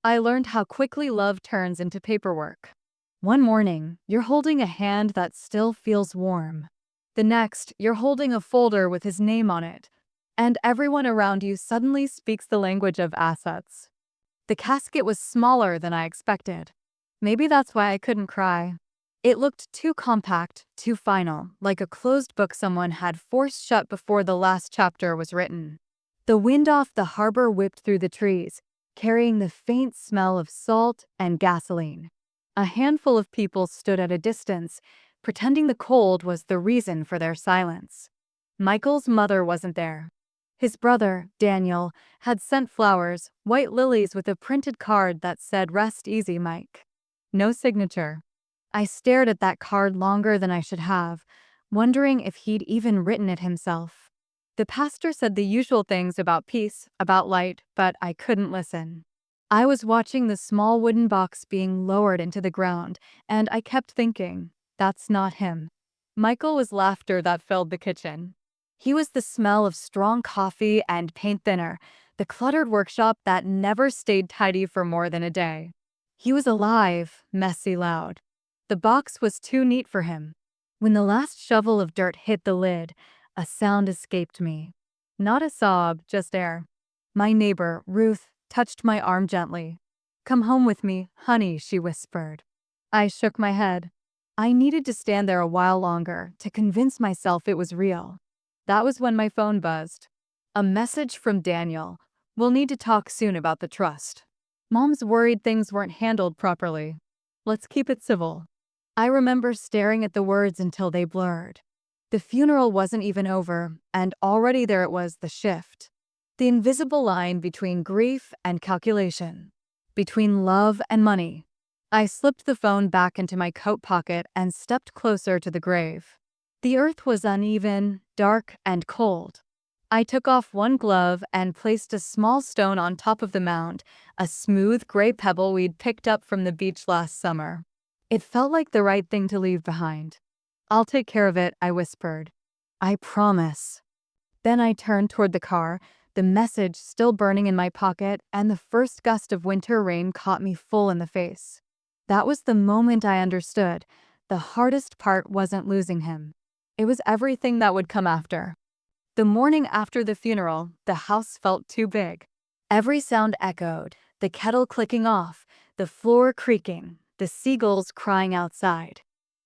I learned how quickly love turns into paperwork. One morning, you're holding a hand that still feels warm. The next, you're holding a folder with his name on it. And everyone around you suddenly speaks the language of assets. The casket was smaller than I expected. Maybe that's why I couldn't cry. It looked too compact, too final, like a closed book someone had forced shut before the last chapter was written. The wind off the harbor whipped through the trees, carrying the faint smell of salt and gasoline. A handful of people stood at a distance, pretending the cold was the reason for their silence. Michael's mother wasn't there. His brother, Daniel, had sent flowers, white lilies with a printed card that said, "Rest easy, Mike." No signature. I stared at that card longer than I should have, wondering if he'd even written it himself. The pastor said the usual things about peace, about light, but I couldn't listen. I was watching the small wooden box being lowered into the ground, and I kept thinking, that's not him. Michael was laughter that filled the kitchen. He was the smell of strong coffee and paint thinner, the cluttered workshop that never stayed tidy for more than a day. He was alive, messy, loud. The box was too neat for him. When the last shovel of dirt hit the lid, a sound escaped me. Not a sob, just air. My neighbor, Ruth, touched my arm gently. "Come home with me, honey," she whispered. I shook my head. I needed to stand there a while longer to convince myself it was real. That was when my phone buzzed. A message from Daniel. "We'll need to talk soon about the trust. Mom's worried things weren't handled properly. Let's keep it civil." I remember staring at the words until they blurred. The funeral wasn't even over, and already there it was, the shift. The invisible line between grief and calculation. Between love and money. I slipped the phone back into my coat pocket and stepped closer to the grave. The earth was uneven, dark, and cold. I took off one glove and placed a small stone on top of the mound, a smooth gray pebble we'd picked up from the beach last summer. It felt like the right thing to leave behind. "I'll take care of it," I whispered. "I promise." Then I turned toward the car, the message still burning in my pocket, and the first gust of winter rain caught me full in the face. That was the moment I understood. The hardest part wasn't losing him. It was everything that would come after. The morning after the funeral, the house felt too big. Every sound echoed, the kettle clicking off, the floor creaking, the seagulls crying outside.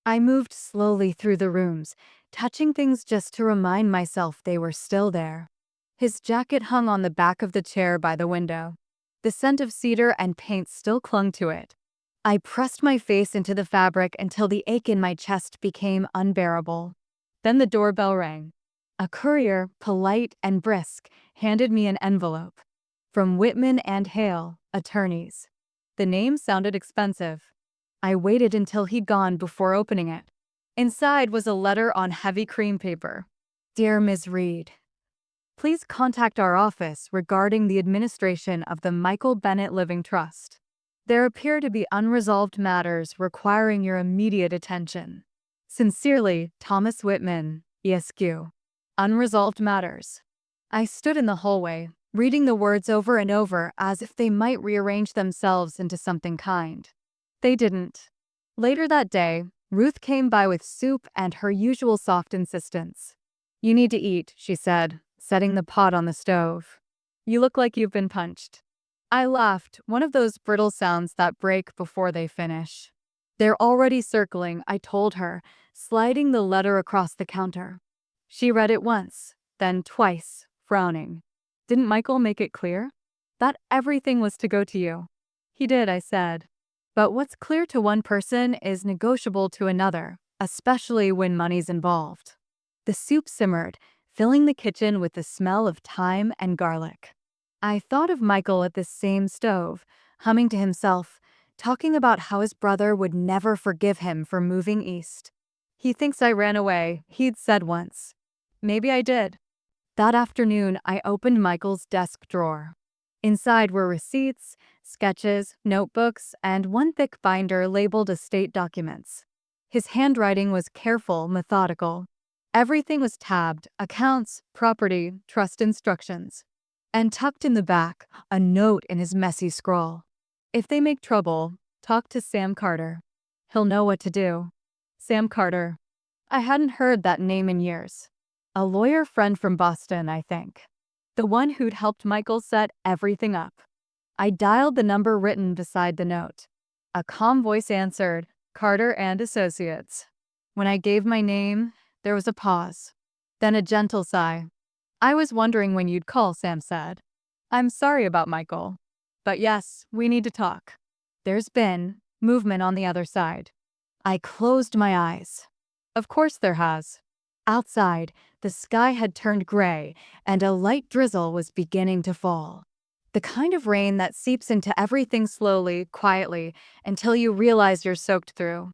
I moved slowly through the rooms, touching things just to remind myself they were still there. His jacket hung on the back of the chair by the window. The scent of cedar and paint still clung to it. I pressed my face into the fabric until the ache in my chest became unbearable. Then the doorbell rang. A courier, polite and brisk, handed me an envelope. From Whitman and Hale, attorneys. The name sounded expensive. I waited until he'd gone before opening it. Inside was a letter on heavy cream paper. "Dear Ms. Reed, please contact our office regarding the administration of the Michael Bennett Living Trust. There appear to be unresolved matters requiring your immediate attention. Sincerely, Thomas Whitman, ESQ." Unresolved matters. I stood in the hallway, reading the words over and over as if they might rearrange themselves into something kind. They didn't. Later that day, Ruth came by with soup and her usual soft insistence. "You need to eat," she said, setting the pot on the stove. "You look like you've been punched." I laughed, one of those brittle sounds that break before they finish. "They're already circling," I told her, sliding the letter across the counter. She read it once, then twice, frowning. "Didn't Michael make it clear that everything was to go to you?" "He did," I said. "But what's clear to one person is negotiable to another, especially when money's involved." The soup simmered, filling the kitchen with the smell of thyme and garlic. I thought of Michael at this same stove, humming to himself, talking about how his brother would never forgive him for moving east. "He thinks I ran away," he'd said once. Maybe I did. That afternoon, I opened Michael's desk drawer. Inside were receipts, sketches, notebooks, and one thick binder labeled estate documents. His handwriting was careful, methodical. Everything was tabbed: accounts, property, trust instructions. And tucked in the back, a note in his messy scroll. If they make trouble, talk to Sam Carter. He'll know what to do. Sam Carter. I hadn't heard that name in years. A lawyer friend from Boston, I think. The one who'd helped Michael set everything up. I dialed the number written beside the note. A calm voice answered, Carter and Associates. When I gave my name, there was a pause. Then a gentle sigh. I was wondering when you'd call, Sam said. I'm sorry about Michael. But yes, we need to talk. There's been movement on the other side. I closed my eyes. Of course there has. Outside, the sky had turned gray, and a light drizzle was beginning to fall. The kind of rain that seeps into everything slowly, quietly, until you realize you're soaked through.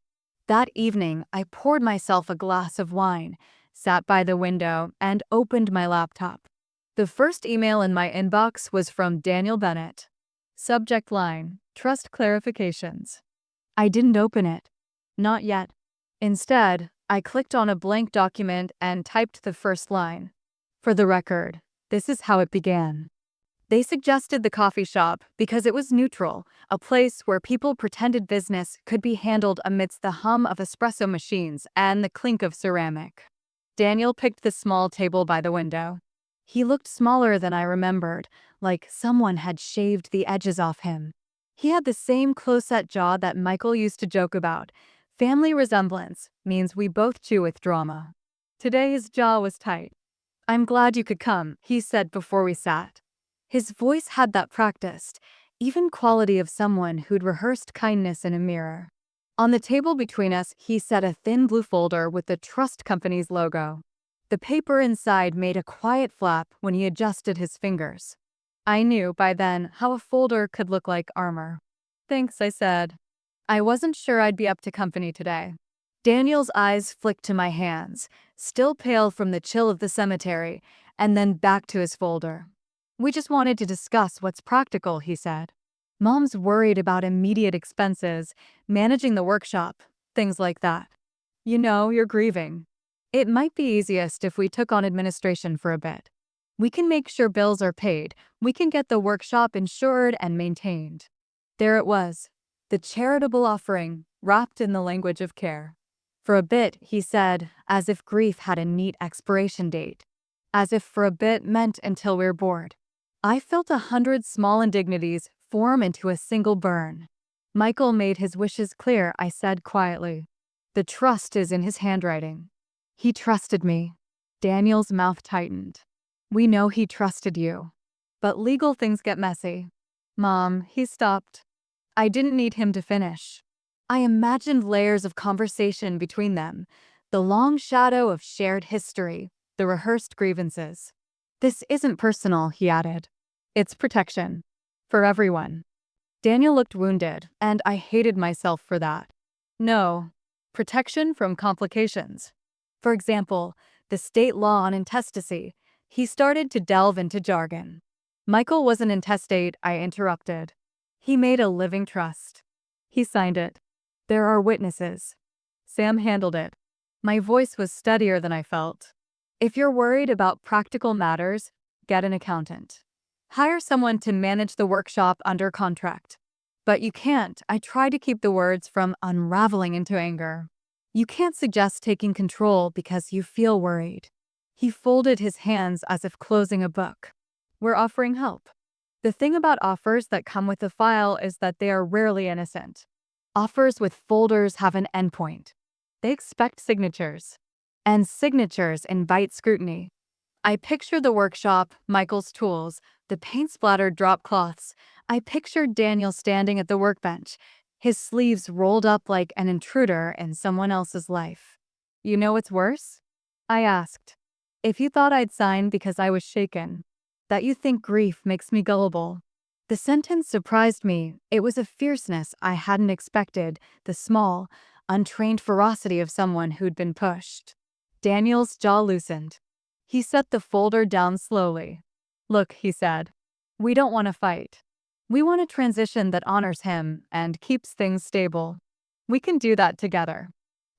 That evening, I poured myself a glass of wine, sat by the window, and opened my laptop. The first email in my inbox was from Daniel Bennett. Subject line, Trust Clarifications. I didn't open it. Not yet. Instead, I clicked on a blank document and typed the first line. For the record, this is how it began. They suggested the coffee shop because it was neutral, a place where people pretended business could be handled amidst the hum of espresso machines and the clink of ceramic. Daniel picked the small table by the window. He looked smaller than I remembered, like someone had shaved the edges off him. He had the same close-set jaw that Michael used to joke about. Family resemblance means we both chew with drama. Today his jaw was tight. I'm glad you could come, he said before we sat. His voice had that practiced, even quality of someone who'd rehearsed kindness in a mirror. On the table between us, he set a thin blue folder with the trust company's logo. The paper inside made a quiet flap when he adjusted his fingers. I knew by then how a folder could look like armor. Thanks, I said. I wasn't sure I'd be up to company today. Daniel's eyes flicked to my hands, still pale from the chill of the cemetery, and then back to his folder. We just wanted to discuss what's practical, he said. Mom's worried about immediate expenses, managing the workshop, things like that. You know, you're grieving. It might be easiest if we took on administration for a bit. We can make sure bills are paid, we can get the workshop insured and maintained. There it was, the charitable offering, wrapped in the language of care. For a bit, he said, as if grief had a neat expiration date. As if for a bit meant until we're bored. I felt 100 small indignities form into a single burn. Michael made his wishes clear, I said quietly. The trust is in his handwriting. He trusted me. Daniel's mouth tightened. We know he trusted you. But legal things get messy. Mom, he stopped. I didn't need him to finish. I imagined layers of conversation between them, the long shadow of shared history, the rehearsed grievances. This isn't personal, he added. It's protection. For everyone. Daniel looked wounded, and I hated myself for that. No. Protection from complications. For example, the state law on intestacy. He started to delve into jargon. Michael wasn't intestate, I interrupted. He made a living trust. He signed it. There are witnesses. Sam handled it. My voice was steadier than I felt. If you're worried about practical matters, get an accountant. Hire someone to manage the workshop under contract. But you can't. I try to keep the words from unraveling into anger. You can't suggest taking control because you feel worried. He folded his hands as if closing a book. We're offering help. The thing about offers that come with the file is that they are rarely innocent. Offers with folders have an endpoint. They expect signatures. And signatures invite scrutiny. I picture the workshop, Michael's tools, the paint-splattered drop cloths. I pictured Daniel standing at the workbench, his sleeves rolled up like an intruder in someone else's life. You know what's worse? I asked. If you thought I'd sign because I was shaken, that you think grief makes me gullible. The sentence surprised me. It was a fierceness I hadn't expected, the small, untrained ferocity of someone who'd been pushed. Daniel's jaw loosened. He set the folder down slowly. Look, he said, we don't want to fight. We want a transition that honors him and keeps things stable. We can do that together.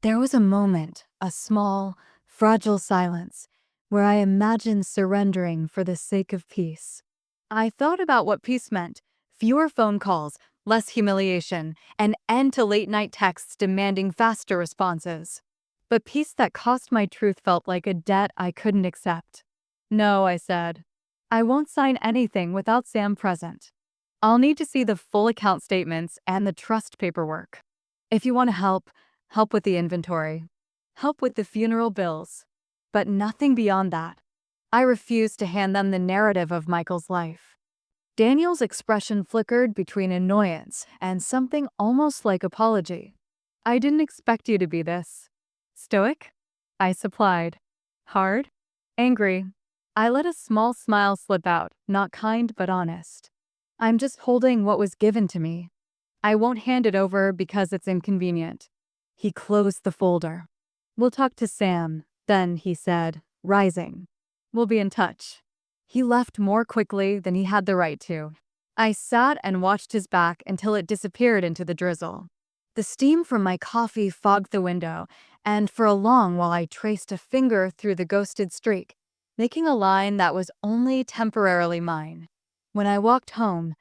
There was a moment, a small, fragile silence, where I imagined surrendering for the sake of peace. I thought about what peace meant. Fewer phone calls, less humiliation, an end to late-night texts demanding faster responses. But peace that cost my truth felt like a debt I couldn't accept. No, I said. I won't sign anything without Sam present. I'll need to see the full account statements and the trust paperwork. If you want to help with the inventory. Help with the funeral bills. But nothing beyond that. I refused to hand them the narrative of Michael's life. Daniel's expression flickered between annoyance and something almost like apology. I didn't expect you to be this stoic, I supplied. Hard? Angry. I let a small smile slip out, not kind but honest. I'm just holding what was given to me. I won't hand it over because it's inconvenient. He closed the folder. We'll talk to Sam, then, he said, rising. We'll be in touch. He left more quickly than he had the right to. I sat and watched his back until it disappeared into the drizzle. The steam from my coffee fogged the window, and for a long while I traced a finger through the ghosted streak, making a line that was only temporarily mine. When I walked home,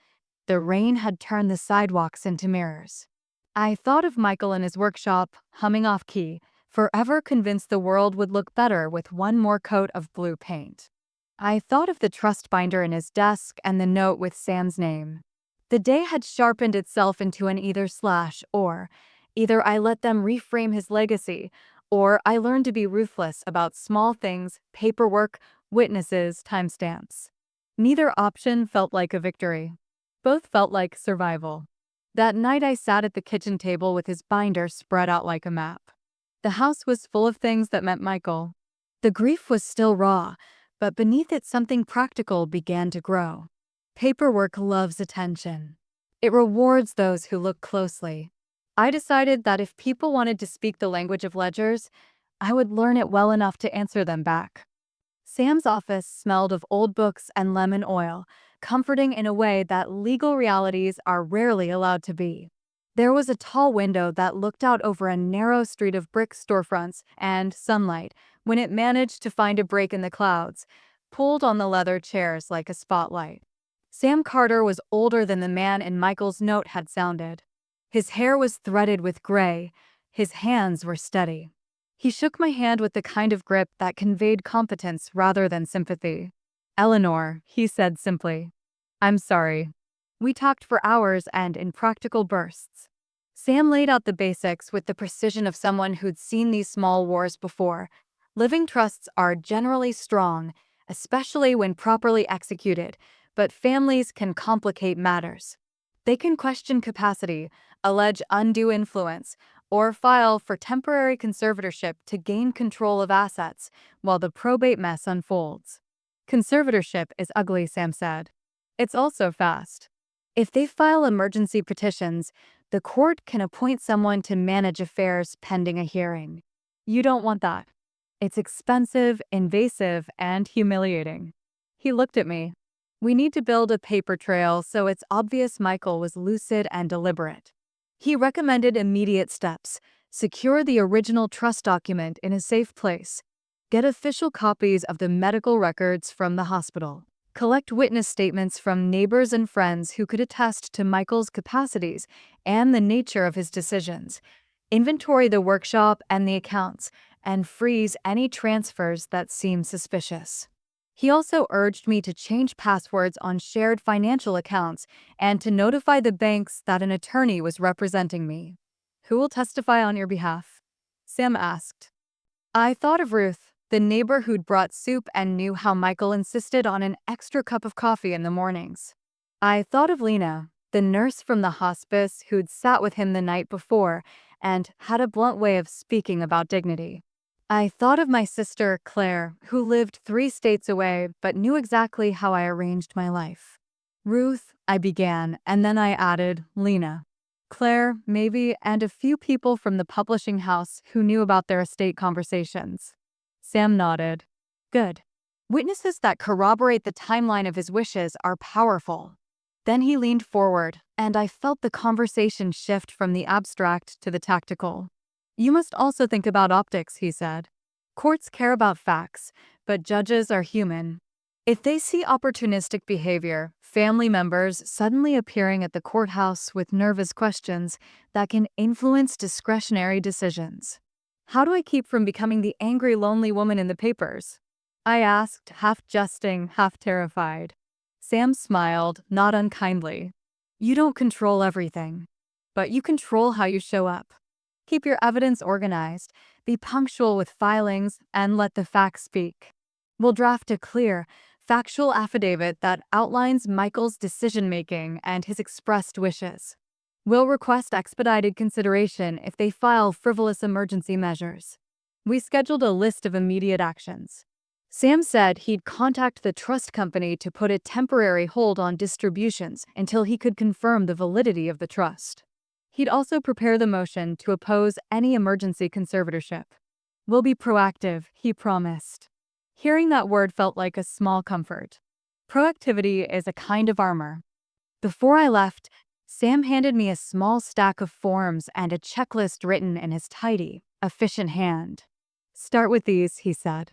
the rain had turned the sidewalks into mirrors. I thought of Michael in his workshop, humming off key, forever convinced the world would look better with one more coat of blue paint. I thought of the trust binder in his desk and the note with Sam's name. The day had sharpened itself into an either/or. Either I let them reframe his legacy, or I learned to be ruthless about small things, paperwork, witnesses, timestamps. Neither option felt like a victory. Both felt like survival. That night I sat at the kitchen table with his binder spread out like a map. The house was full of things that meant Michael. The grief was still raw, but beneath it something practical began to grow. Paperwork loves attention. It rewards those who look closely. I decided that if people wanted to speak the language of ledgers, I would learn it well enough to answer them back. Sam's office smelled of old books and lemon oil, comforting in a way that legal realities are rarely allowed to be. There was a tall window that looked out over a narrow street of brick storefronts and sunlight, when it managed to find a break in the clouds, pulled on the leather chairs like a spotlight. Sam Carter was older than the man in Michael's note had sounded. His hair was threaded with gray. His hands were steady. He shook my hand with the kind of grip that conveyed competence rather than sympathy. "Eleanor," he said simply. "I'm sorry." We talked for hours and in practical bursts. Sam laid out the basics with the precision of someone who'd seen these small wars before. Living trusts are generally strong, especially when properly executed, but families can complicate matters. They can question capacity, allege undue influence, or file for temporary conservatorship to gain control of assets while the probate mess unfolds. Conservatorship is ugly, Sam said. It's also fast. If they file emergency petitions, the court can appoint someone to manage affairs pending a hearing. You don't want that. It's expensive, invasive, and humiliating. He looked at me. We need to build a paper trail so it's obvious Michael was lucid and deliberate. He recommended immediate steps. Secure the original trust document in a safe place. Get official copies of the medical records from the hospital. Collect witness statements from neighbors and friends who could attest to Michael's capacities and the nature of his decisions. Inventory the workshop and the accounts, and freeze any transfers that seem suspicious. He also urged me to change passwords on shared financial accounts and to notify the banks that an attorney was representing me. Who will testify on your behalf? Sam asked. I thought of Ruth, the neighbor who'd brought soup and knew how Michael insisted on an extra cup of coffee in the mornings. I thought of Lena, the nurse from the hospice who'd sat with him the night before and had a blunt way of speaking about dignity. I thought of my sister, Claire, who lived 3 states away but knew exactly how I arranged my life. Ruth, I began, and then I added Lena. Claire, maybe, and a few people from the publishing house who knew about their estate conversations. Sam nodded. Good. Witnesses that corroborate the timeline of his wishes are powerful. Then he leaned forward, and I felt the conversation shift from the abstract to the tactical. You must also think about optics, he said. Courts care about facts, but judges are human. If they see opportunistic behavior, family members suddenly appearing at the courthouse with nervous questions that can influence discretionary decisions. How do I keep from becoming the angry, lonely woman in the papers? I asked, half jesting, half terrified. Sam smiled, not unkindly. You don't control everything, but you control how you show up. Keep your evidence organized, be punctual with filings, and let the facts speak. We'll draft a clear, factual affidavit that outlines Michael's decision-making and his expressed wishes. We'll request expedited consideration if they file frivolous emergency measures. We scheduled a list of immediate actions. Sam said he'd contact the trust company to put a temporary hold on distributions until he could confirm the validity of the trust. He'd also prepare the motion to oppose any emergency conservatorship. We'll be proactive, he promised. Hearing that word felt like a small comfort. Proactivity is a kind of armor. Before I left, Sam handed me a small stack of forms and a checklist written in his tidy, efficient hand. Start with these, he said.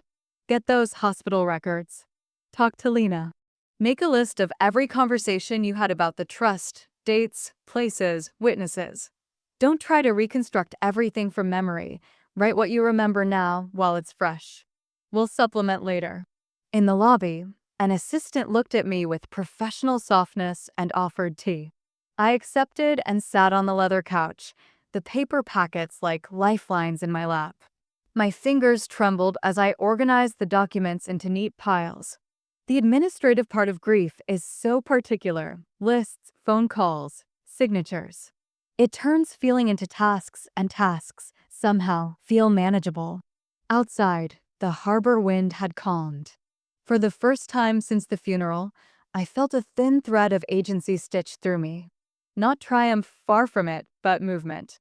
Get those hospital records. Talk to Lena. Make a list of every conversation you had about the trust, dates, places, witnesses. Don't try to reconstruct everything from memory. Write what you remember now while it's fresh. We'll supplement later. In the lobby, an assistant looked at me with professional softness and offered tea. I accepted and sat on the leather couch, the paper packets like lifelines in my lap. My fingers trembled as I organized the documents into neat piles. The administrative part of grief is so particular: lists, phone calls, signatures. It turns feeling into tasks, and tasks, somehow, feel manageable. Outside, the harbor wind had calmed. For the first time since the funeral, I felt a thin thread of agency stitched through me. Not triumph, far from it, but movement.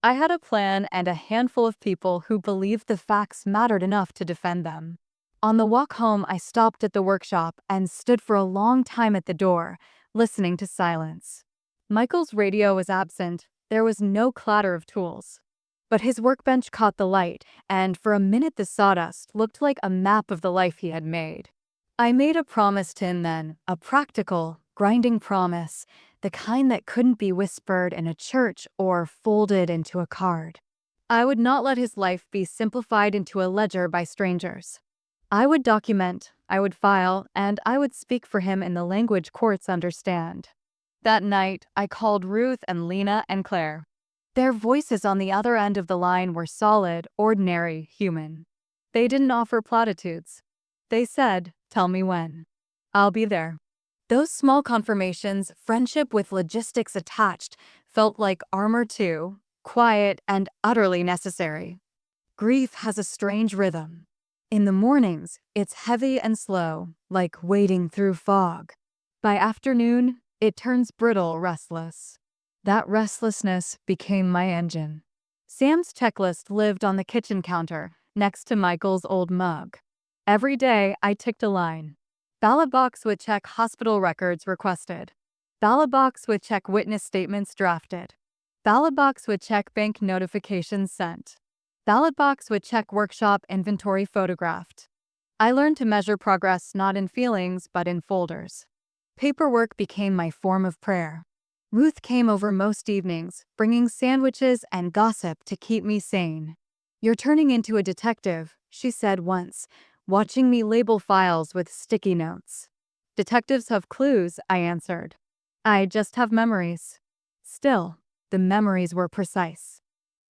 I had a plan and a handful of people who believed the facts mattered enough to defend them. On the walk home, I stopped at the workshop and stood for a long time at the door, listening to silence. Michael's radio was absent. There was no clatter of tools. But his workbench caught the light, and for a minute the sawdust looked like a map of the life he had made. I made a promise to him then, a practical, grinding promise, the kind that couldn't be whispered in a church or folded into a card. I would not let his life be simplified into a ledger by strangers. I would document, I would file, and I would speak for him in the language courts understand. That night, I called Ruth and Lena and Claire. Their voices on the other end of the line were solid, ordinary, human. They didn't offer platitudes. They said, "Tell me when. I'll be there." Those small confirmations, friendship with logistics attached, felt like armor too, quiet and utterly necessary. Grief has a strange rhythm. In the mornings, it's heavy and slow, like wading through fog. By afternoon, it turns brittle, restless. That restlessness became my engine. Sam's checklist lived on the kitchen counter, next to Michael's old mug. Every day, I ticked a line. Ballot box would check hospital records requested. Ballot box would check witness statements drafted. Ballot box would check bank notifications sent. Ballot box would check workshop inventory photographed. I learned to measure progress not in feelings, but in folders. Paperwork became my form of prayer. Ruth came over most evenings, bringing sandwiches and gossip to keep me sane. "You're turning into a detective," she said once, watching me label files with sticky notes. "Detectives have clues," I answered. "I just have memories." Still, the memories were precise.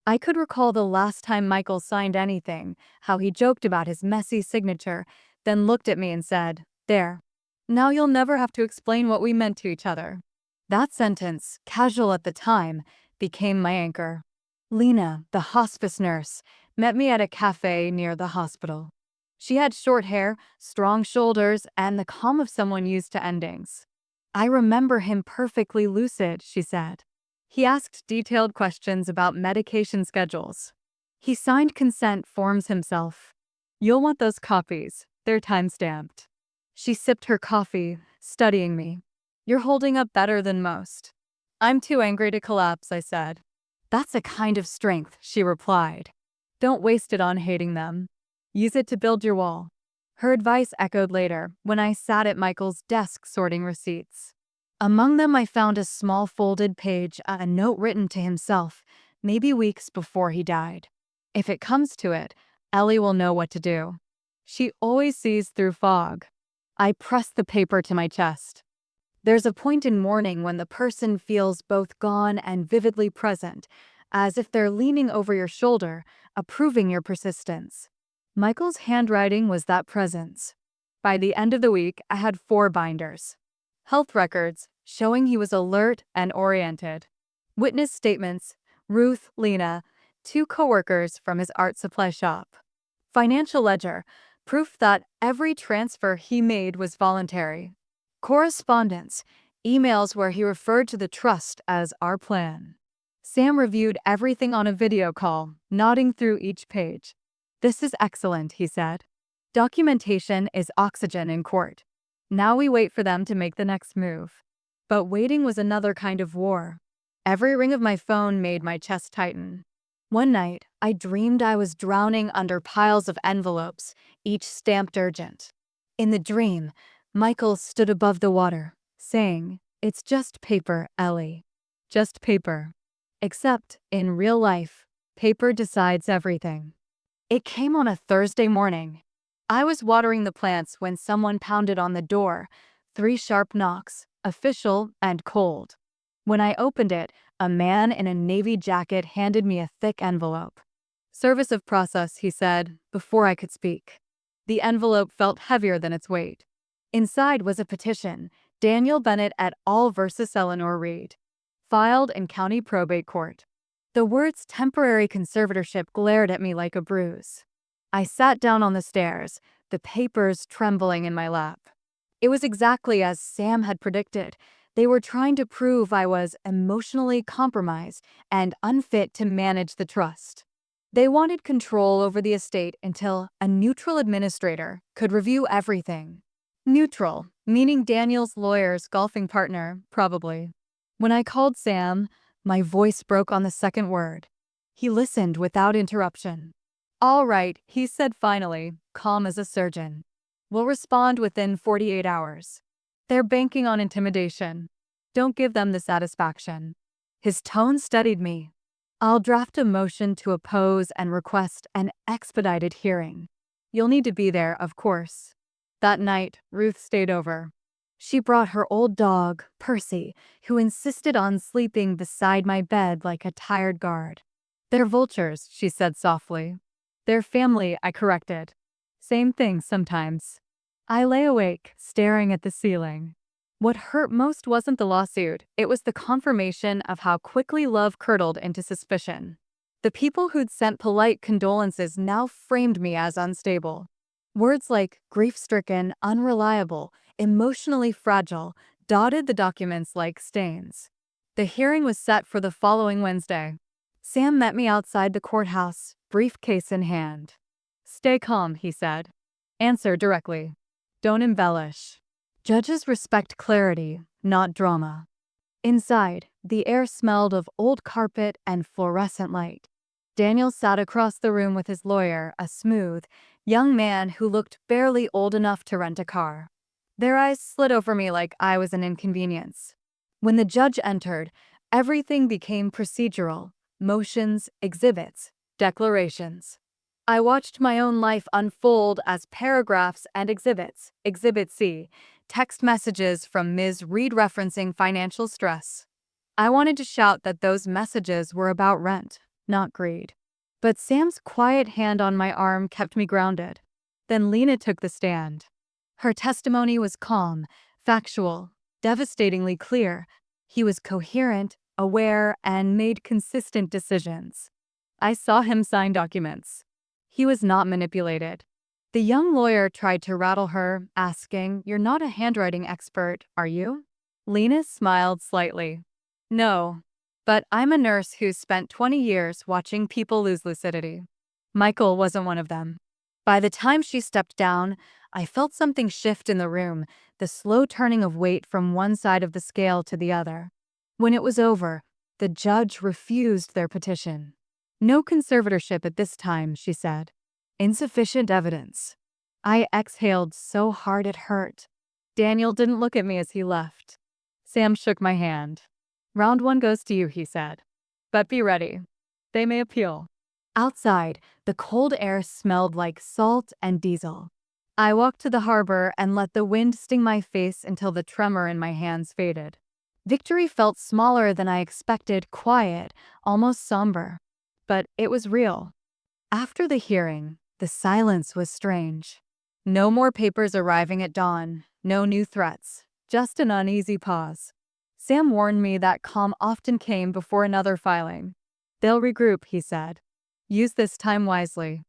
I could recall the last time Michael signed anything, how he joked about his messy signature, then looked at me and said, "There. Now you'll never have to explain what we meant to each other." That sentence, casual at the time, became my anchor. Lena, the hospice nurse, met me at a cafe near the hospital. She had short hair, strong shoulders, and the calm of someone used to endings. "I remember him perfectly lucid," she said. "He asked detailed questions about medication schedules. He signed consent forms himself. You'll want those copies. They're time-stamped." She sipped her coffee, studying me. "You're holding up better than most." "I'm too angry to collapse," I said. "That's a kind of strength," she replied. "Don't waste it on hating them. Use it to build your wall." Her advice echoed later when I sat at Michael's desk sorting receipts. Among them, I found a small folded page, a note written to himself, maybe weeks before he died. If it comes to it, Ellie will know what to do. She always sees through fog. I pressed the paper to my chest. There's a point in mourning when the person feels both gone and vividly present, as if they're leaning over your shoulder, approving your persistence. Michael's handwriting was that presence. By the end of the week, I had 4 binders. Health records, showing he was alert and oriented. Witness statements, Ruth, Lena, 2 coworkers from his art supply shop. Financial ledger, proof that every transfer he made was voluntary. Correspondence, emails where he referred to the trust as our plan. Sam reviewed everything on a video call, nodding through each page. "This is excellent," he said. "Documentation is oxygen in court. Now we wait for them to make the next move." But waiting was another kind of war. Every ring of my phone made my chest tighten. One night, I dreamed I was drowning under piles of envelopes, each stamped urgent. In the dream, Michael stood above the water, saying, "It's just paper, Ellie. Just paper." Except, in real life, paper decides everything. It came on a Thursday morning. I was watering the plants when someone pounded on the door, 3 sharp knocks, official and cold. When I opened it, a man in a navy jacket handed me a thick envelope. "Service of process," he said, before I could speak. The envelope felt heavier than its weight. Inside was a petition, Daniel Bennett et al. Versus Eleanor Reed, filed in county probate court. The words temporary conservatorship glared at me like a bruise. I sat down on the stairs, the papers trembling in my lap. It was exactly as Sam had predicted. They were trying to prove I was emotionally compromised and unfit to manage the trust. They wanted control over the estate until a neutral administrator could review everything. Neutral, meaning Daniel's lawyer's golfing partner, probably. When I called Sam, my voice broke on the second word. He listened without interruption. "All right," he said finally, calm as a surgeon. "We'll respond within 48 hours. They're banking on intimidation. Don't give them the satisfaction." His tone steadied me. "I'll draft a motion to oppose and request an expedited hearing. You'll need to be there, of course." That night, Ruth stayed over. She brought her old dog, Percy, who insisted on sleeping beside my bed like a tired guard. "They're vultures," she said softly. "They're family," I corrected. "Same thing sometimes." I lay awake, staring at the ceiling. What hurt most wasn't the lawsuit, it was the confirmation of how quickly love curdled into suspicion. The people who'd sent polite condolences now framed me as unstable. Words like grief-stricken, unreliable, emotionally fragile dotted the documents like stains. The hearing was set for the following Wednesday. Sam met me outside the courthouse, briefcase in hand. "Stay calm," he said. "Answer directly. Don't embellish. Judges respect clarity, not drama." Inside, the air smelled of old carpet and fluorescent light. Daniel sat across the room with his lawyer, a smooth, young man who looked barely old enough to rent a car. Their eyes slid over me like I was an inconvenience. When the judge entered, everything became procedural: motions, exhibits, declarations. I watched my own life unfold as paragraphs and exhibits. Exhibit C, text messages from Ms. Reed referencing financial stress. I wanted to shout that those messages were about rent, not greed. But Sam's quiet hand on my arm kept me grounded. Then Lena took the stand. Her testimony was calm, factual, devastatingly clear. He was coherent, aware, and made consistent decisions. I saw him sign documents. He was not manipulated. The young lawyer tried to rattle her, asking, "You're not a handwriting expert, are you?" Lena smiled slightly. "No, but I'm a nurse who's spent 20 years watching people lose lucidity." Michael wasn't one of them. By the time she stepped down, I felt something shift in the room, the slow turning of weight from one side of the scale to the other. When it was over, the judge refused their petition. "No conservatorship at this time," she said. "Insufficient evidence." I exhaled so hard it hurt. Daniel didn't look at me as he left. Sam shook my hand. "Round one goes to you," he said. "But be ready. They may appeal." Outside, the cold air smelled like salt and diesel. I walked to the harbor and let the wind sting my face until the tremor in my hands faded. Victory felt smaller than I expected, quiet, almost somber. But it was real. After the hearing, the silence was strange. No more papers arriving at dawn, no new threats, just an uneasy pause. Sam warned me that calm often came before another filing. "They'll regroup," he said. "Use this time wisely."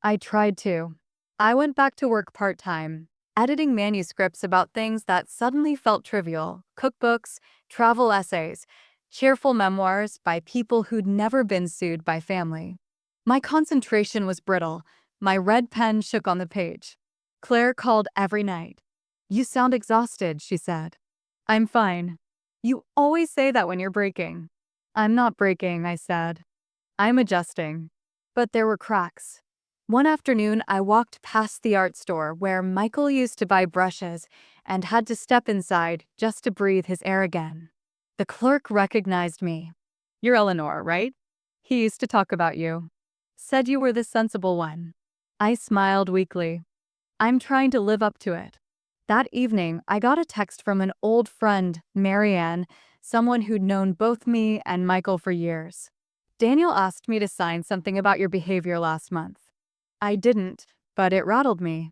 I tried to. I went back to work part-time, editing manuscripts about things that suddenly felt trivial: cookbooks, travel essays, cheerful memoirs by people who'd never been sued by family. My concentration was brittle. My red pen shook on the page. Claire called every night. "You sound exhausted," she said. "I'm fine." "You always say that when you're breaking." "I'm not breaking," I said. "I'm adjusting." But there were cracks. One afternoon, I walked past the art store where Michael used to buy brushes and had to step inside just to breathe his air again. The clerk recognized me. "You're Eleanor, right? He used to talk about you. Said you were the sensible one." I smiled weakly. "I'm trying to live up to it." That evening, I got a text from an old friend, Marianne, someone who'd known both me and Michael for years. "Daniel asked me to sign something about your behavior last month." I didn't, but it rattled me.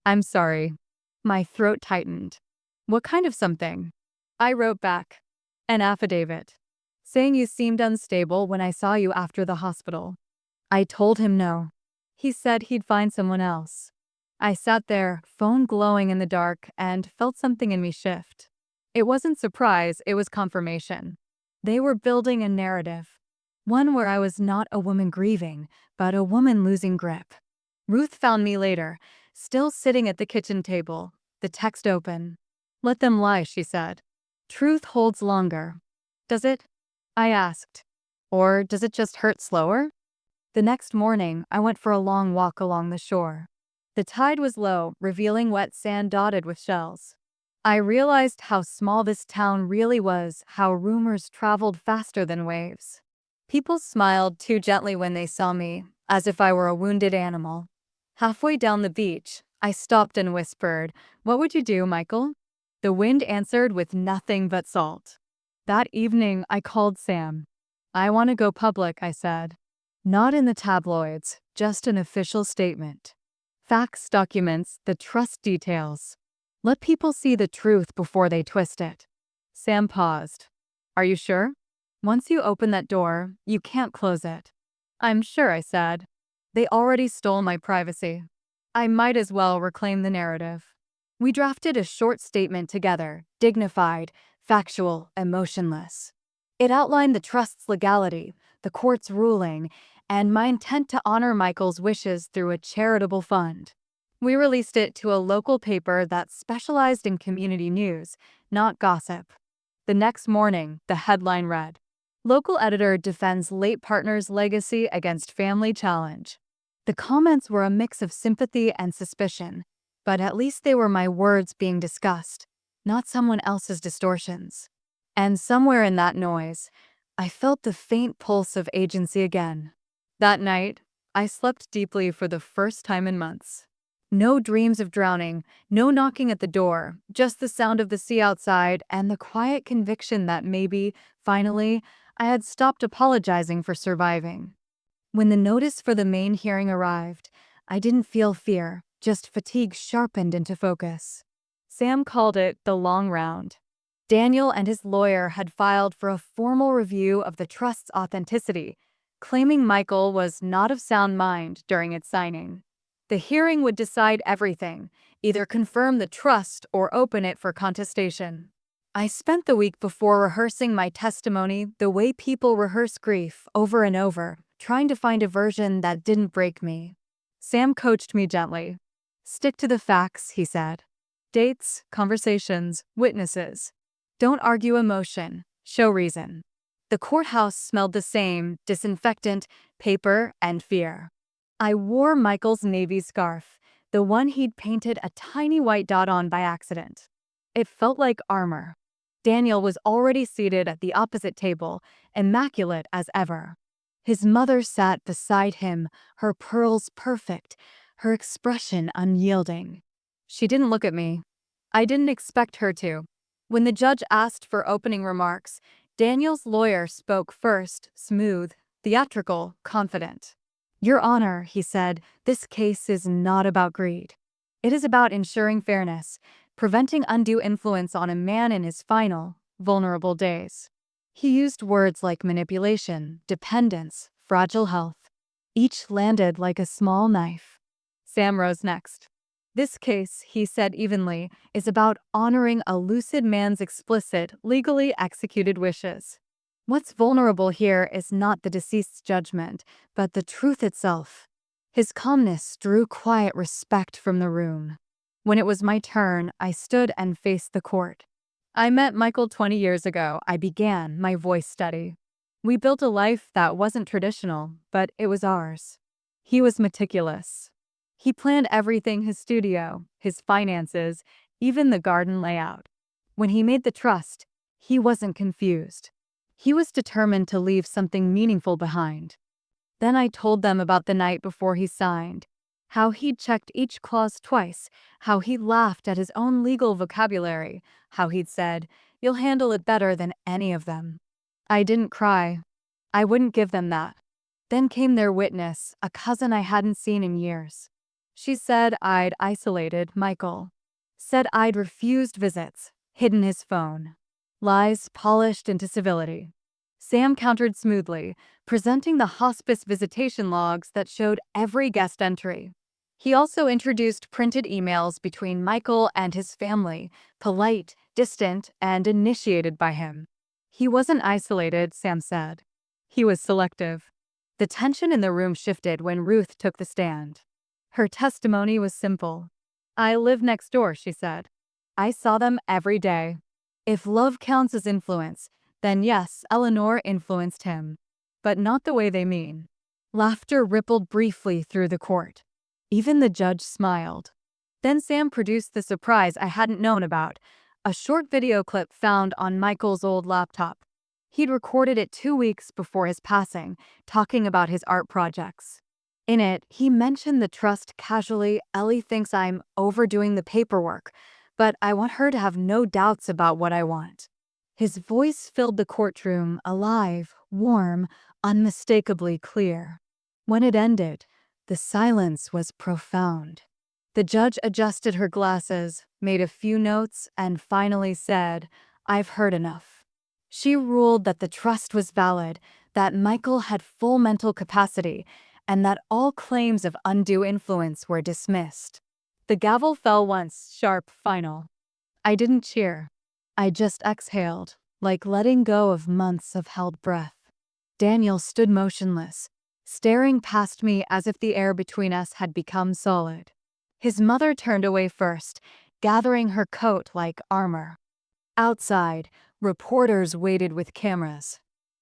"I'm sorry." My throat tightened. "What kind of something?" I wrote back. "An affidavit. Saying you seemed unstable when I saw you after the hospital." I told him no. He said he'd find someone else. I sat there, phone glowing in the dark, and felt something in me shift. It wasn't surprise, it was confirmation. They were building a narrative. One where I was not a woman grieving, but a woman losing grip. Ruth found me later, still sitting at the kitchen table, the text open. "Let them lie," she said. "Truth holds longer." "Does it?" I asked. "Or does it just hurt slower?" The next morning, I went for a long walk along the shore. The tide was low, revealing wet sand dotted with shells. I realized how small this town really was, how rumors traveled faster than waves. People smiled too gently when they saw me, as if I were a wounded animal. Halfway down the beach, I stopped and whispered, "What would you do, Michael?" The wind answered with nothing but salt. That evening, I called Sam. "I want to go public," I said. "Not in the tabloids, just an official statement. Facts, documents, the trust details. Let people see the truth before they twist it." Sam paused. "Are you sure? Once you open that door, you can't close it." "I'm sure," I said. "They already stole my privacy. I might as well reclaim the narrative." We drafted a short statement together, dignified, factual, emotionless. It outlined the trust's legality, the court's ruling, and my intent to honor Michael's wishes through a charitable fund. We released it to a local paper that specialized in community news, not gossip. The next morning, the headline read, "Local editor defends late partner's legacy against family challenge." The comments were a mix of sympathy and suspicion, but at least they were my words being discussed, not someone else's distortions. And somewhere in that noise, I felt the faint pulse of agency again. That night, I slept deeply for the first time in months. No dreams of drowning, no knocking at the door, just the sound of the sea outside and the quiet conviction that maybe, finally, I had stopped apologizing for surviving. When the notice for the main hearing arrived, I didn't feel fear, just fatigue sharpened into focus. Sam called it the long round. Daniel and his lawyer had filed for a formal review of the trust's authenticity, claiming Michael was not of sound mind during its signing. The hearing would decide everything, either confirm the trust or open it for contestation. I spent the week before rehearsing my testimony the way people rehearse grief, over and over, trying to find a version that didn't break me. Sam coached me gently. "Stick to the facts," he said. "Dates, conversations, witnesses. Don't argue emotion, show reason." The courthouse smelled the same: disinfectant, paper, and fear. I wore Michael's navy scarf, the one he'd painted a tiny white dot on by accident. It felt like armor. Daniel was already seated at the opposite table, immaculate as ever. His mother sat beside him, her pearls perfect, her expression unyielding. She didn't look at me. I didn't expect her to. When the judge asked for opening remarks, Daniel's lawyer spoke first, smooth, theatrical, confident. "Your Honor," he said, "this case is not about greed. It is about ensuring fairness, preventing undue influence on a man in his final, vulnerable days." He used words like manipulation, dependence, fragile health. Each landed like a small knife. Sam rose next. "This case," he said evenly, "is about honoring a lucid man's explicit, legally executed wishes. What's vulnerable here is not the deceased's judgment, but the truth itself." His calmness drew quiet respect from the room. When it was my turn, I stood and faced the court. "I met Michael 20 years ago," I began, my voice steady. "We built a life that wasn't traditional, but it was ours. He was meticulous. He planned everything: his studio, his finances, even the garden layout. When he made the trust, he wasn't confused. He was determined to leave something meaningful behind." Then I told them about the night before he signed, how he'd checked each clause twice, how he laughed at his own legal vocabulary, how he'd said, "You'll handle it better than any of them." I didn't cry. I wouldn't give them that. Then came their witness, a cousin I hadn't seen in years. She said I'd isolated Michael. Said I'd refused visits, hidden his phone. Lies polished into civility. Sam countered smoothly, presenting the hospice visitation logs that showed every guest entry. He also introduced printed emails between Michael and his family, polite, distant, and initiated by him. He wasn't isolated, Sam said. He was selective. The tension in the room shifted when Ruth took the stand. Her testimony was simple. "I live next door," she said. "I saw them every day. If love counts as influence, then yes, Eleanor influenced him. But not the way they mean." Laughter rippled briefly through the court. Even the judge smiled. Then Sam produced the surprise I hadn't known about, a short video clip found on Michael's old laptop. He'd recorded it 2 weeks before his passing, talking about his art projects. In it, he mentioned the trust casually. "Ellie thinks I'm overdoing the paperwork, but I want her to have no doubts about what I want." His voice filled the courtroom, alive, warm, unmistakably clear. When it ended, the silence was profound. The judge adjusted her glasses, made a few notes, and finally said, "I've heard enough." She ruled that the trust was valid, that Michael had full mental capacity, and that all claims of undue influence were dismissed. The gavel fell once, sharp, final. I didn't cheer. I just exhaled, like letting go of months of held breath. Daniel stood motionless, staring past me as if the air between us had become solid. His mother turned away first, gathering her coat like armor. Outside, reporters waited with cameras.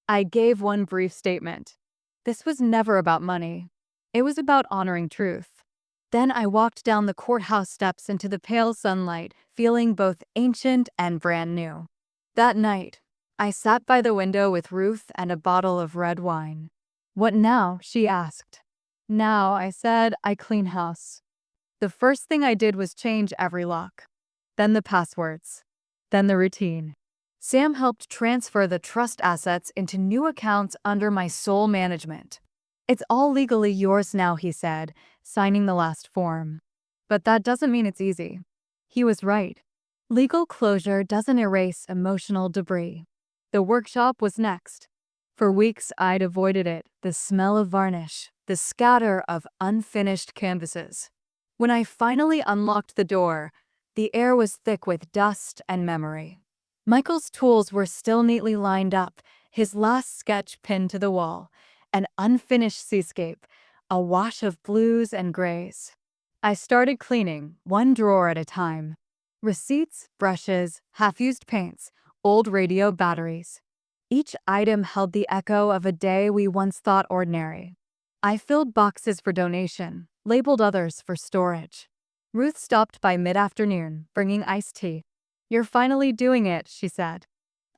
I gave one brief statement. This was never about money. It was about honoring truth. Then I walked down the courthouse steps into the pale sunlight, feeling both ancient and brand new. That night, I sat by the window with Ruth and a bottle of red wine. "What now?" she asked. "Now," I said, "I clean house." The first thing I did was change every lock. Then the passwords. Then the routine. Sam helped transfer the trust assets into new accounts under my sole management. "It's all legally yours now," he said, signing the last form. "But that doesn't mean it's easy." He was right. Legal closure doesn't erase emotional debris. The workshop was next. For weeks I'd avoided it, the smell of varnish, the scatter of unfinished canvases. When I finally unlocked the door, the air was thick with dust and memory. Michael's tools were still neatly lined up, his last sketch pinned to the wall, an unfinished seascape, a wash of blues and grays. I started cleaning, one drawer at a time. Receipts, brushes, half-used paints, old radio batteries. Each item held the echo of a day we once thought ordinary. I filled boxes for donation, labeled others for storage. Ruth stopped by mid-afternoon, bringing iced tea. "You're finally doing it," she said.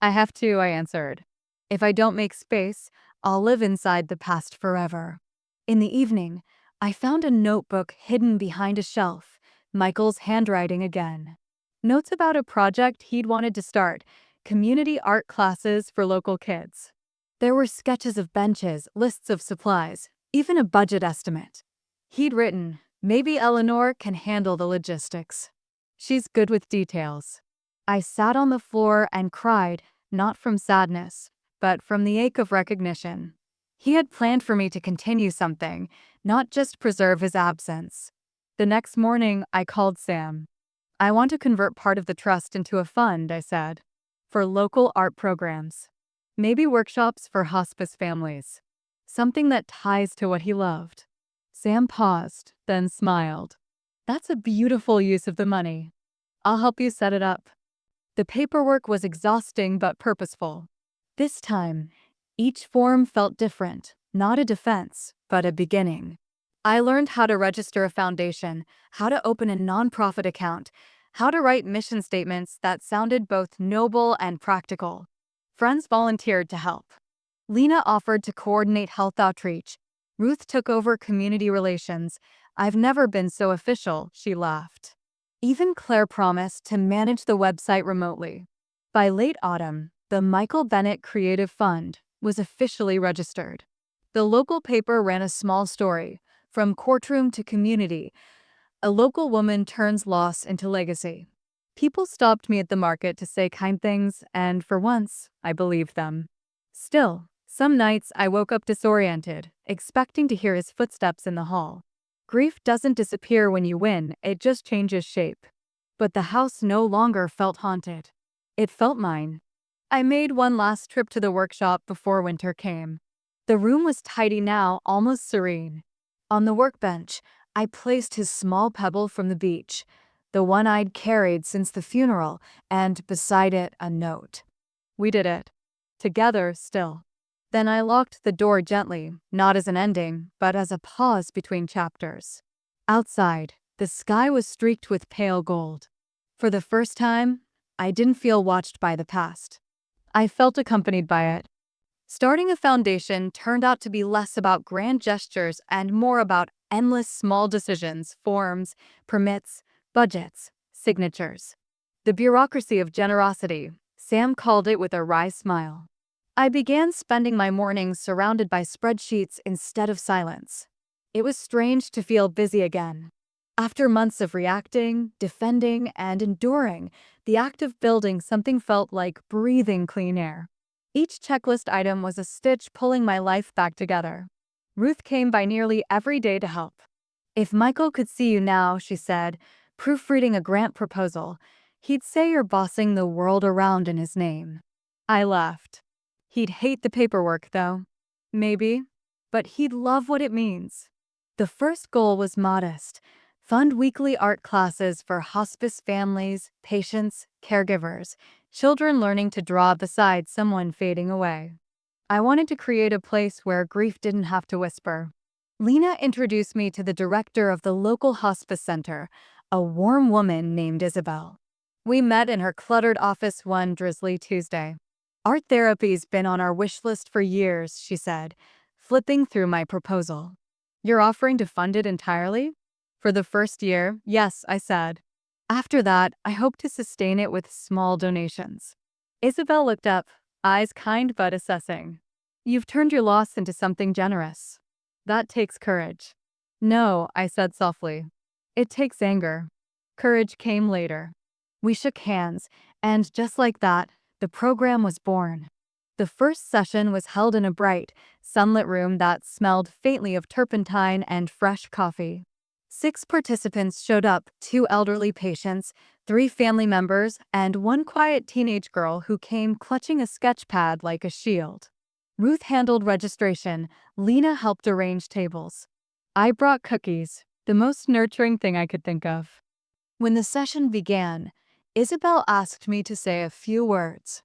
"I have to," I answered. "If I don't make space, I'll live inside the past forever." In the evening, I found a notebook hidden behind a shelf, Michael's handwriting again. Notes about a project he'd wanted to start, community art classes for local kids. There were sketches of benches, lists of supplies, even a budget estimate. He'd written, "Maybe Eleanor can handle the logistics. She's good with details." I sat on the floor and cried, not from sadness, but from the ache of recognition. He had planned for me to continue something, not just preserve his absence. The next morning, I called Sam. "I want to convert part of the trust into a fund," I said, "for local art programs. Maybe workshops for hospice families. Something that ties to what he loved." Sam paused, then smiled. "That's a beautiful use of the money. I'll help you set it up." The paperwork was exhausting but purposeful. This time, each form felt different, not a defense, but a beginning. I learned how to register a foundation, how to open a nonprofit account, how to write mission statements that sounded both noble and practical. Friends volunteered to help. Lena offered to coordinate health outreach. Ruth took over community relations. "I've never been so official," she laughed. Even Claire promised to manage the website remotely. By late autumn, the Michael Bennett Creative Fund was officially registered. The local paper ran a small story, "From Courtroom to Community, a local woman turns loss into legacy." People stopped me at the market to say kind things, and for once, I believed them. Still, some nights I woke up disoriented, expecting to hear his footsteps in the hall. Grief doesn't disappear when you win, it just changes shape. But the house no longer felt haunted. It felt mine. I made one last trip to the workshop before winter came. The room was tidy now, almost serene. On the workbench, I placed his small pebble from the beach, the one I'd carried since the funeral, and beside it a note. We did it. Together still. Then I locked the door gently, not as an ending, but as a pause between chapters. Outside, the sky was streaked with pale gold. For the first time, I didn't feel watched by the past. I felt accompanied by it. Starting a foundation turned out to be less about grand gestures and more about endless small decisions, forms, permits, budgets, signatures. The bureaucracy of generosity, Sam called it with a wry smile. I began spending my mornings surrounded by spreadsheets instead of silence. It was strange to feel busy again. After months of reacting, defending, and enduring, the act of building something felt like breathing clean air. Each checklist item was a stitch pulling my life back together. Ruth came by nearly every day to help. "If Michael could see you now," she said, proofreading a grant proposal, "he'd say you're bossing the world around in his name." I laughed. He'd hate the paperwork, though. Maybe. But he'd love what it means. The first goal was modest: fund weekly art classes for hospice families, patients, caregivers, children learning to draw beside someone fading away. I wanted to create a place where grief didn't have to whisper. Lena introduced me to the director of the local hospice center, a warm woman named Isabel. We met in her cluttered office one drizzly Tuesday. "Art therapy's been on our wish list for years," she said, flipping through my proposal. "You're offering to fund it entirely?" "For the first year, yes," I said. "After that, I hope to sustain it with small donations." Isabel looked up, eyes kind but assessing. "You've turned your loss into something generous. That takes courage." "No," I said softly. "It takes anger." Courage came later. We shook hands, and just like that, the program was born. The first session was held in a bright, sunlit room that smelled faintly of turpentine and fresh coffee. 6 participants showed up, 2 elderly patients, 3 family members, and 1 quiet teenage girl who came clutching a sketch pad like a shield. Ruth handled registration. Lena helped arrange tables. I brought cookies, the most nurturing thing I could think of. When the session began, Isabel asked me to say a few words.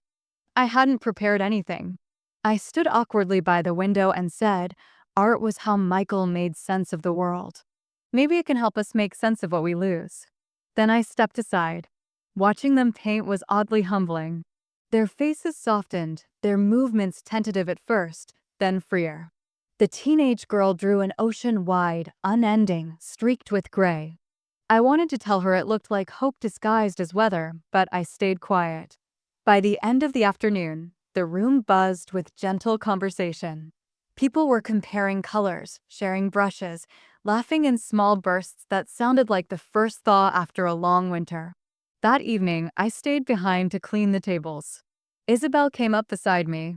I hadn't prepared anything. I stood awkwardly by the window and said, "Art was how Michael made sense of the world." Maybe it can help us make sense of what we lose. Then I stepped aside. Watching them paint was oddly humbling. Their faces softened, their movements tentative at first, then freer. The teenage girl drew an ocean wide, unending, streaked with gray. I wanted to tell her it looked like hope disguised as weather, but I stayed quiet. By the end of the afternoon, the room buzzed with gentle conversation. People were comparing colors, sharing brushes, laughing in small bursts that sounded like the first thaw after a long winter. That evening, I stayed behind to clean the tables. Isabel came up beside me.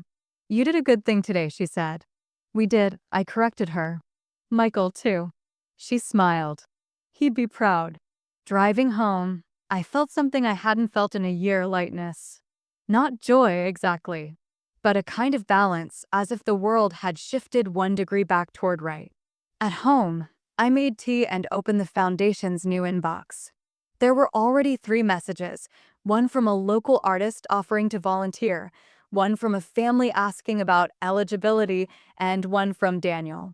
"You did a good thing today," she said. "We did," I corrected her. "Michael, too." She smiled. "He'd be proud." Driving home, I felt something I hadn't felt in a year: lightness. Not joy, exactly, but a kind of balance, as if the world had shifted 1 degree back toward right. At home, I made tea and opened the Foundation's new inbox. There were already 3 messages, one from a local artist offering to volunteer, one from a family asking about eligibility, and one from Daniel.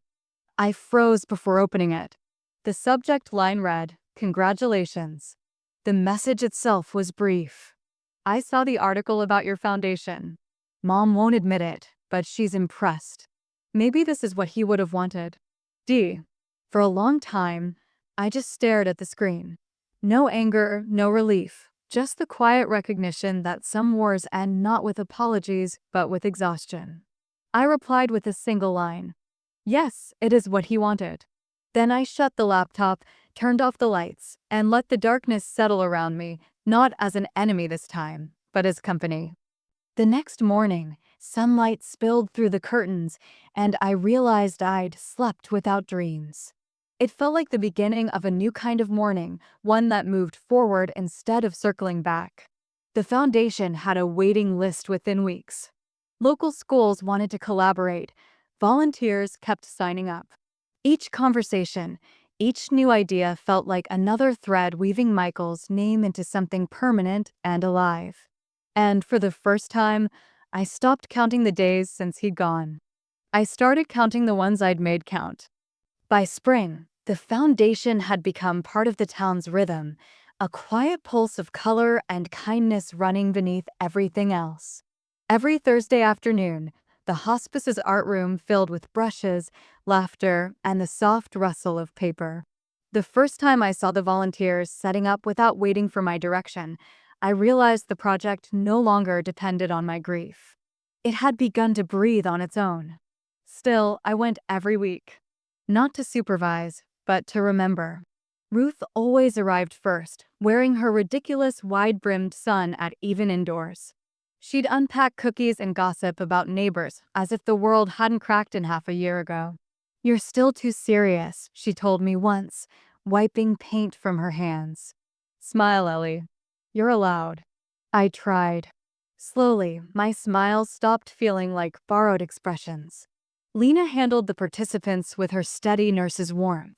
I froze before opening it. The subject line read, "Congratulations." The message itself was brief. "I saw the article about your foundation. Mom won't admit it, but she's impressed. Maybe this is what he would have wanted." D. For a long time, I just stared at the screen. No anger, no relief, just the quiet recognition that some wars end not with apologies, but with exhaustion. I replied with a single line. "Yes, it is what he wanted." Then I shut the laptop, turned off the lights, and let the darkness settle around me, not as an enemy this time, but as company. The next morning, sunlight spilled through the curtains, and I realized I'd slept without dreams. It felt like the beginning of a new kind of morning, one that moved forward instead of circling back. The Foundation had a waiting list within weeks. Local schools wanted to collaborate. Volunteers kept signing up. Each conversation, each new idea felt like another thread weaving Michael's name into something permanent and alive. And for the first time, I stopped counting the days since he'd gone. I started counting the ones I'd made count. By spring, the Foundation had become part of the town's rhythm, a quiet pulse of color and kindness running beneath everything else. Every Thursday afternoon, the hospice's art room filled with brushes, laughter, and the soft rustle of paper. The first time I saw the volunteers setting up without waiting for my direction, I realized the project no longer depended on my grief. It had begun to breathe on its own. Still, I went every week. Not to supervise, but to remember. Ruth always arrived first, wearing her ridiculous wide-brimmed sun at even indoors. She'd unpack cookies and gossip about neighbors as if the world hadn't cracked in half a year ago. "You're still too serious," she told me once, wiping paint from her hands. "Smile, Ellie. You're allowed." I tried. Slowly, my smiles stopped feeling like borrowed expressions. Lena handled the participants with her steady nurse's warmth.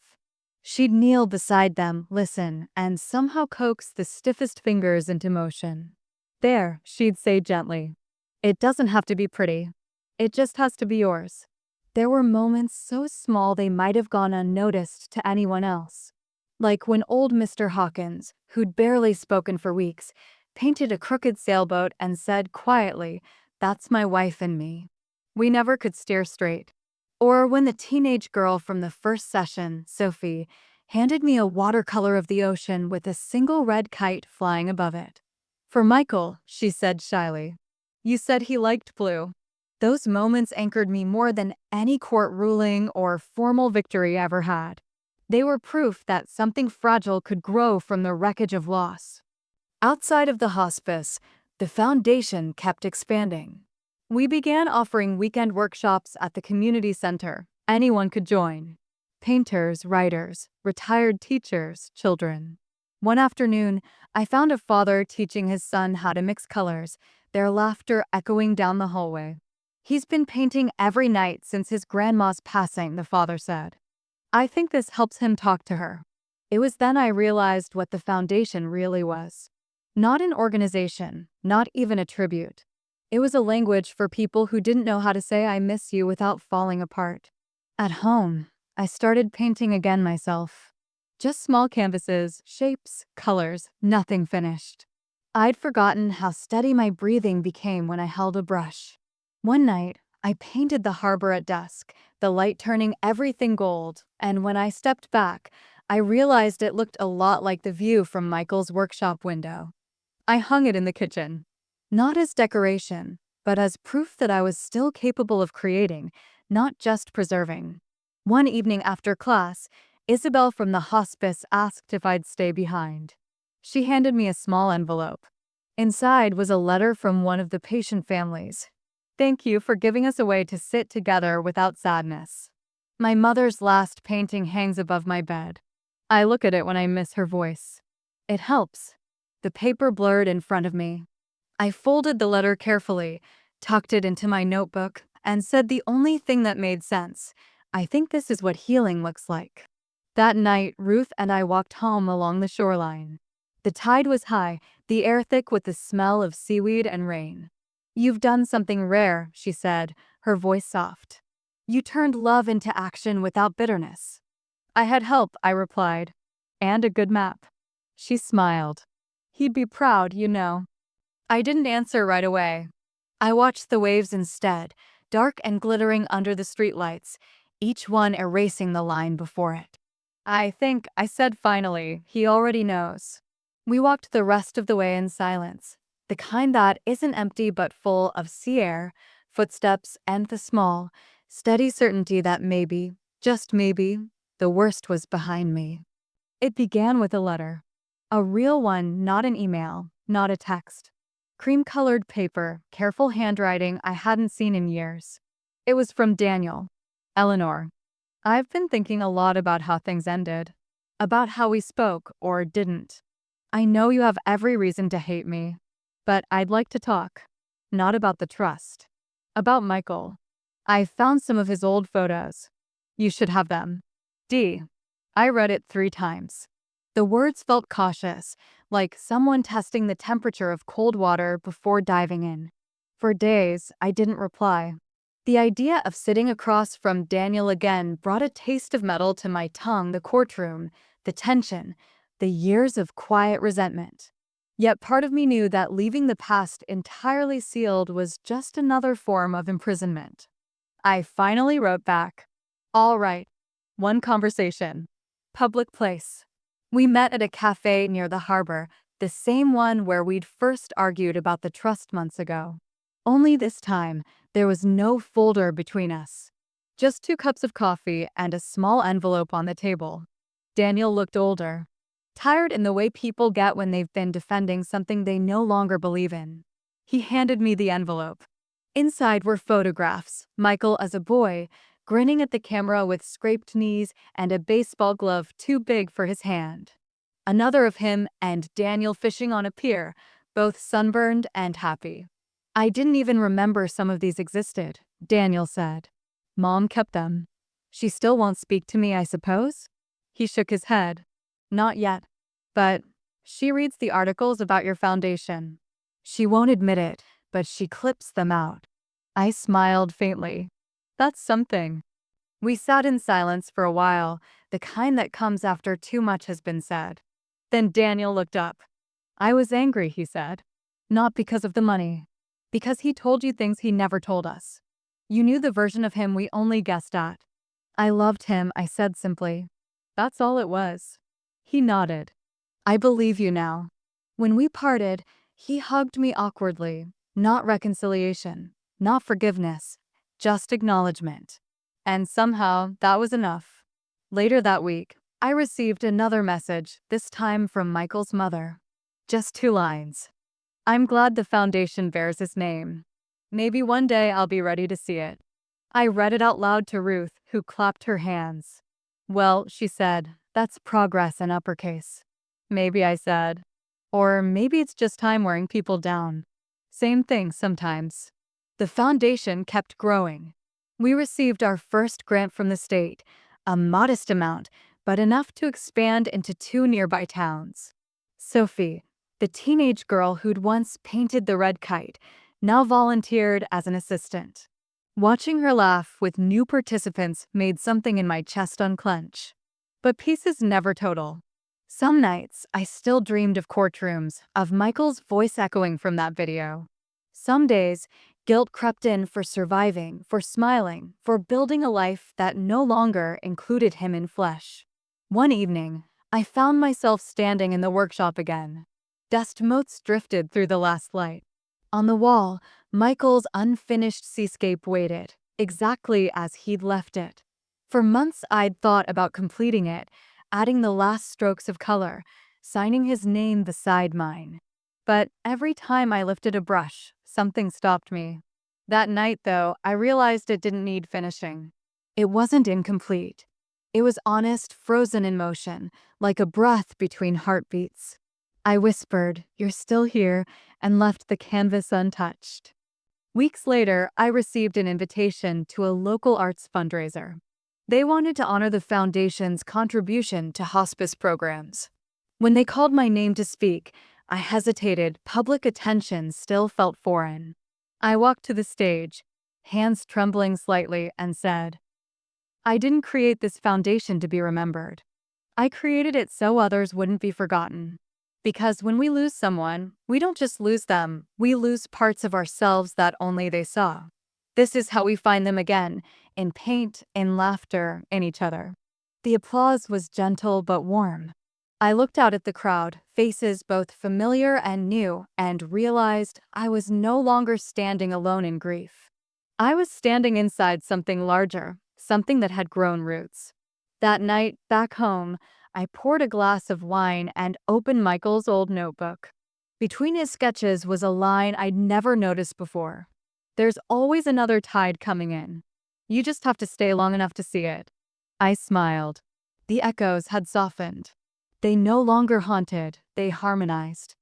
She'd kneel beside them, listen, and somehow coax the stiffest fingers into motion. "There," she'd say gently. "It doesn't have to be pretty. It just has to be yours." There were moments so small they might have gone unnoticed to anyone else. Like when old Mr. Hawkins, who'd barely spoken for weeks, painted a crooked sailboat and said quietly, "That's my wife and me." We never could steer straight. Or when the teenage girl from the first session, Sophie, handed me a watercolor of the ocean with a single red kite flying above it. "For Michael," she said shyly. "You said he liked blue." Those moments anchored me more than any court ruling or formal victory ever had. They were proof that something fragile could grow from the wreckage of loss. Outside of the hospice, the Foundation kept expanding. We began offering weekend workshops at the community center. Anyone could join. Painters, writers, retired teachers, children. One afternoon, I found a father teaching his son how to mix colors, their laughter echoing down the hallway. "He's been painting every night since his grandma's passing," the father said. "I think this helps him talk to her." It was then I realized what the Foundation really was. Not an organization, not even a tribute. It was a language for people who didn't know how to say "I miss you" without falling apart. At home, I started painting again myself. Just small canvases, shapes, colors, nothing finished. I'd forgotten how steady my breathing became when I held a brush. One night, I painted the harbor at dusk, the light turning everything gold, and when I stepped back, I realized it looked a lot like the view from Michael's workshop window. I hung it in the kitchen, not as decoration, but as proof that I was still capable of creating, not just preserving. One evening after class, Isabel from the hospice asked if I'd stay behind. She handed me a small envelope. Inside was a letter from one of the patient families. Thank you for giving us a way to sit together without sadness. My mother's last painting hangs above my bed. I look at it when I miss her voice. It helps. The paper blurred in front of me. I folded the letter carefully, tucked it into my notebook, and said the only thing that made sense. I think this is what healing looks like. That night, Ruth and I walked home along the shoreline. The tide was high, the air thick with the smell of seaweed and rain. You've done something rare, she said, her voice soft. You turned love into action without bitterness. I had help, I replied. And a good map. She smiled. He'd be proud, you know. I didn't answer right away. I watched the waves instead, dark and glittering under the streetlights, each one erasing the line before it. I think, I said finally, he already knows. We walked the rest of the way in silence, the kind that isn't empty but full of sea air, footsteps, and the small, steady certainty that maybe, just maybe, the worst was behind me. It began with a letter. A real one, not an email, not a text. Cream-colored paper, careful handwriting I hadn't seen in years. It was from Daniel. Eleanor. I've been thinking a lot about how things ended. About how we spoke, or didn't. I know you have every reason to hate me. But I'd like to talk. Not about the trust. About Michael. I found some of his old photos. You should have them. D. I read it 3 times. The words felt cautious, like someone testing the temperature of cold water before diving in. For days, I didn't reply. The idea of sitting across from Daniel again brought a taste of metal to my tongue, the courtroom, the tension, the years of quiet resentment. Yet part of me knew that leaving the past entirely sealed was just another form of imprisonment. I finally wrote back. All right. One conversation. Public place. We met at a cafe near the harbor, the same one where we'd first argued about the trust months ago. Only this time, there was no folder between us. Just 2 cups of coffee and a small envelope on the table. Daniel looked older. Tired in the way people get when they've been defending something they no longer believe in. He handed me the envelope. Inside were photographs, Michael as a boy, grinning at the camera with scraped knees and a baseball glove too big for his hand. Another of him and Daniel fishing on a pier, both sunburned and happy. I didn't even remember some of these existed, Daniel said. Mom kept them. She still won't speak to me, I suppose? He shook his head. Not yet. But she reads the articles about your foundation. She won't admit it, but she clips them out. I smiled faintly. That's something. We sat in silence for a while, the kind that comes after too much has been said. Then Daniel looked up. I was angry, he said. Not because of the money. Because he told you things he never told us. You knew the version of him we only guessed at. I loved him, I said simply. That's all it was. He nodded. I believe you now. When we parted, he hugged me awkwardly. Not reconciliation, not forgiveness, just acknowledgement. And somehow, that was enough. Later that week, I received another message, this time from Michael's mother. Just 2 lines. I'm glad the foundation bears his name. Maybe one day I'll be ready to see it. I read it out loud to Ruth, who clapped her hands. Well, she said, that's progress in uppercase. Maybe, I said. Or maybe it's just time wearing people down. Same thing sometimes. The foundation kept growing. We received our first grant from the state, a modest amount, but enough to expand into 2 nearby towns. Sophie, the teenage girl who'd once painted the red kite, now volunteered as an assistant. Watching her laugh with new participants made something in my chest unclench. But peace is never total. Some nights, I still dreamed of courtrooms, of Michael's voice echoing from that video. Some days, guilt crept in for surviving, for smiling, for building a life that no longer included him in flesh. One evening, I found myself standing in the workshop again. Dust motes drifted through the last light. On the wall, Michael's unfinished seascape waited, exactly as he'd left it. For months I'd thought about completing it, adding the last strokes of color, signing his name beside mine. But every time I lifted a brush, something stopped me. That night, though, I realized it didn't need finishing. It wasn't incomplete. It was honest, frozen in motion, like a breath between heartbeats. I whispered, "You're still here," and left the canvas untouched. Weeks later, I received an invitation to a local arts fundraiser. They wanted to honor the foundation's contribution to hospice programs. When they called my name to speak, I hesitated. Public attention still felt foreign. I walked to the stage, hands trembling slightly, and said, "I didn't create this foundation to be remembered. I created it so others wouldn't be forgotten." Because when we lose someone, we don't just lose them, we lose parts of ourselves that only they saw. This is how we find them again, in paint, in laughter, in each other. The applause was gentle but warm. I looked out at the crowd, faces both familiar and new, and realized I was no longer standing alone in grief. I was standing inside something larger, something that had grown roots. That night, back home, I poured a glass of wine and opened Michael's old notebook. Between his sketches was a line I'd never noticed before. "There's always another tide coming in. You just have to stay long enough to see it." I smiled. The echoes had softened. They no longer haunted, they harmonized.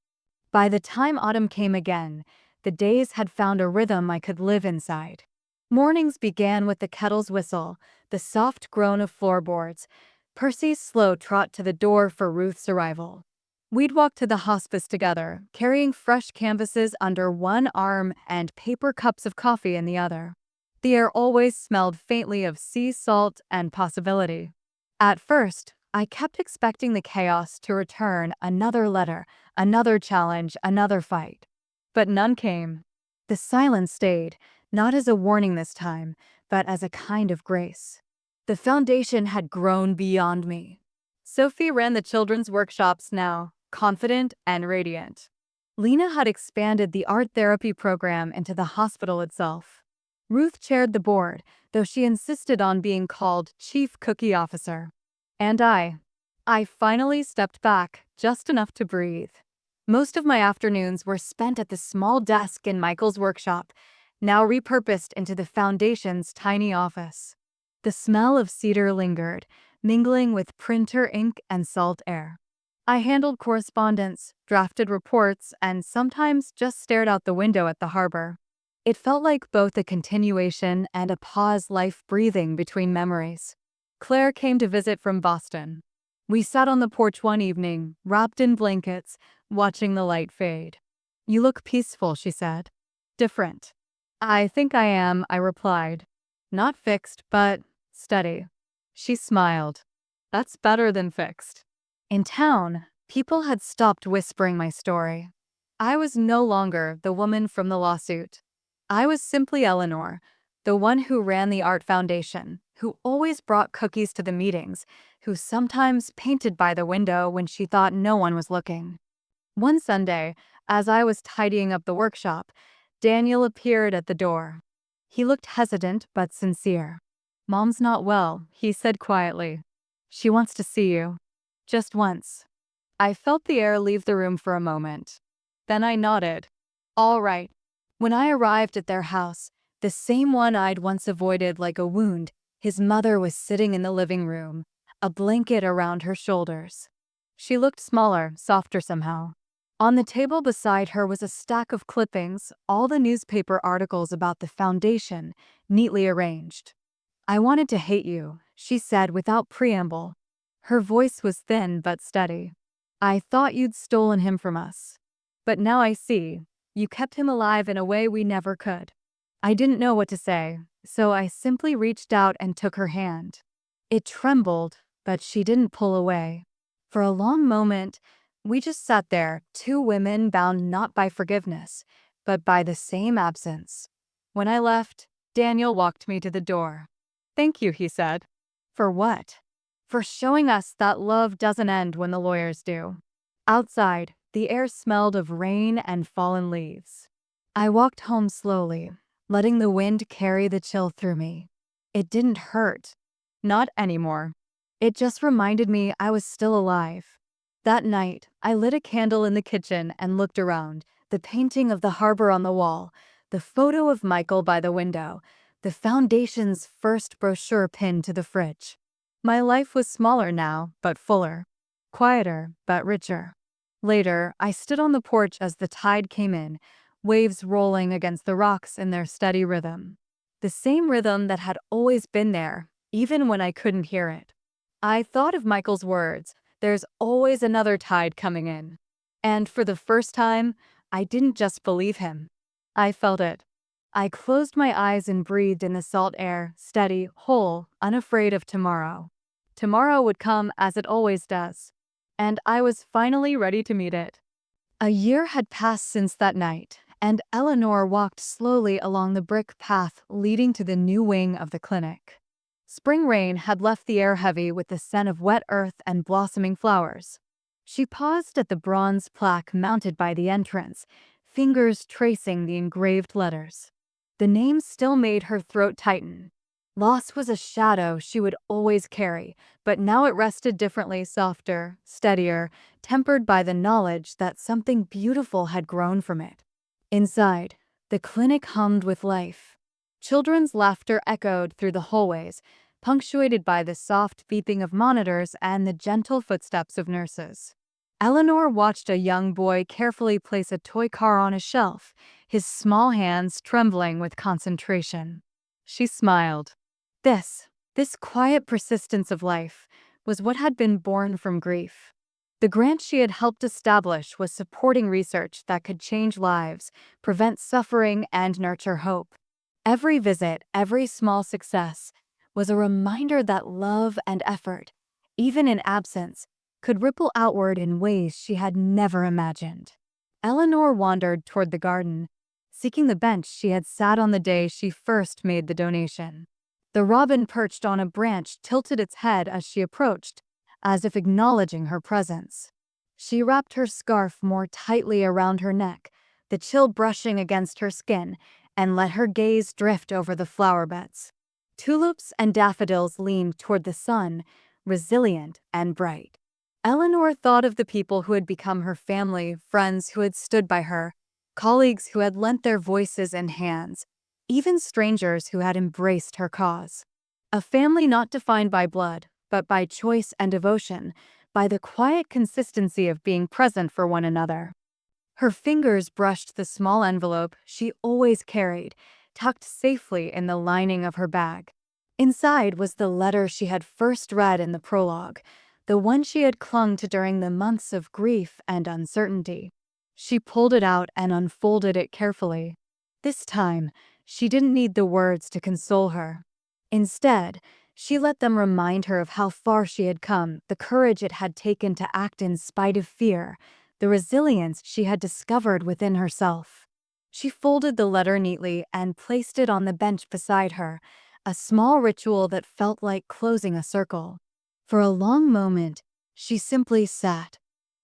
By the time autumn came again, the days had found a rhythm I could live inside. Mornings began with the kettle's whistle, the soft groan of floorboards, Percy's slow trot to the door for Ruth's arrival. We'd walk to the hospice together, carrying fresh canvases under one arm and paper cups of coffee in the other. The air always smelled faintly of sea salt and possibility. At first, I kept expecting the chaos to return, another letter, another challenge, another fight. But none came. The silence stayed, not as a warning this time, but as a kind of grace. The foundation had grown beyond me. Sophie ran the children's workshops now, confident and radiant. Lena had expanded the art therapy program into the hospital itself. Ruth chaired the board, though she insisted on being called Chief Cookie Officer. And I finally stepped back, just enough to breathe. Most of my afternoons were spent at the small desk in Michael's workshop, now repurposed into the foundation's tiny office. The smell of cedar lingered, mingling with printer ink and salt air. I handled correspondence, drafted reports, and sometimes just stared out the window at the harbor. It felt like both a continuation and a pause, life breathing between memories. Claire came to visit from Boston. We sat on the porch one evening, wrapped in blankets, watching the light fade. "You look peaceful," she said. "Different." "I think I am," I replied. "Not fixed, but steady." She smiled. "That's better than fixed." In town, people had stopped whispering my story. I was no longer the woman from the lawsuit. I was simply Eleanor, the one who ran the art foundation, who always brought cookies to the meetings, who sometimes painted by the window when she thought no one was looking. One Sunday, as I was tidying up the workshop, Daniel appeared at the door. He looked hesitant but sincere. "Mom's not well," he said quietly. "She wants to see you." Just once. I felt the air leave the room for a moment. Then I nodded. "All right." When I arrived at their house, the same one I'd once avoided like a wound, his mother was sitting in the living room, a blanket around her shoulders. She looked smaller, softer somehow. On the table beside her was a stack of clippings, all the newspaper articles about the foundation, neatly arranged. "I wanted to hate you," she said without preamble. Her voice was thin but steady. "I thought you'd stolen him from us. But now I see, you kept him alive in a way we never could." I didn't know what to say, so I simply reached out and took her hand. It trembled, but she didn't pull away. For a long moment, we just sat there, two women bound not by forgiveness, but by the same absence. When I left, Daniel walked me to the door. "Thank you," he said. "For what?" "For showing us that love doesn't end when the lawyers do." Outside, the air smelled of rain and fallen leaves. I walked home slowly, letting the wind carry the chill through me. It didn't hurt. Not anymore. It just reminded me I was still alive. That night, I lit a candle in the kitchen and looked around, the painting of the harbor on the wall, the photo of Michael by the window, the foundation's first brochure pinned to the fridge. My life was smaller now, but fuller. Quieter, but richer. Later, I stood on the porch as the tide came in, waves rolling against the rocks in their steady rhythm. The same rhythm that had always been there, even when I couldn't hear it. I thought of Michael's words, "There's always another tide coming in." And for the first time, I didn't just believe him. I felt it. I closed my eyes and breathed in the salt air, steady, whole, unafraid of tomorrow. Tomorrow would come as it always does. And I was finally ready to meet it. A year had passed since that night, and Eleanor walked slowly along the brick path leading to the new wing of the clinic. Spring rain had left the air heavy with the scent of wet earth and blossoming flowers. She paused at the bronze plaque mounted by the entrance, fingers tracing the engraved letters. The name still made her throat tighten. Loss was a shadow she would always carry, but now it rested differently, softer, steadier, tempered by the knowledge that something beautiful had grown from it. Inside, the clinic hummed with life. Children's laughter echoed through the hallways, punctuated by the soft beeping of monitors and the gentle footsteps of nurses. Eleanor watched a young boy carefully place a toy car on a shelf, his small hands trembling with concentration. She smiled. This quiet persistence of life was what had been born from grief. The grant she had helped establish was supporting research that could change lives, prevent suffering, and nurture hope. Every visit, every small success, was a reminder that love and effort, even in absence, could ripple outward in ways she had never imagined. Eleanor wandered toward the garden, seeking the bench she had sat on the day she first made the donation. The robin perched on a branch tilted its head as she approached, as if acknowledging her presence. She wrapped her scarf more tightly around her neck, the chill brushing against her skin, and let her gaze drift over the flower beds. Tulips and daffodils leaned toward the sun, resilient and bright. Eleanor thought of the people who had become her family, friends who had stood by her, colleagues who had lent their voices and hands, even strangers who had embraced her cause. A family not defined by blood, but by choice and devotion, by the quiet consistency of being present for one another. Her fingers brushed the small envelope she always carried, tucked safely in the lining of her bag. Inside was the letter she had first read in the prologue, the one she had clung to during the months of grief and uncertainty. She pulled it out and unfolded it carefully. This time, she didn't need the words to console her. Instead, she let them remind her of how far she had come, the courage it had taken to act in spite of fear, the resilience she had discovered within herself. She folded the letter neatly and placed it on the bench beside her, a small ritual that felt like closing a circle. For a long moment, she simply sat,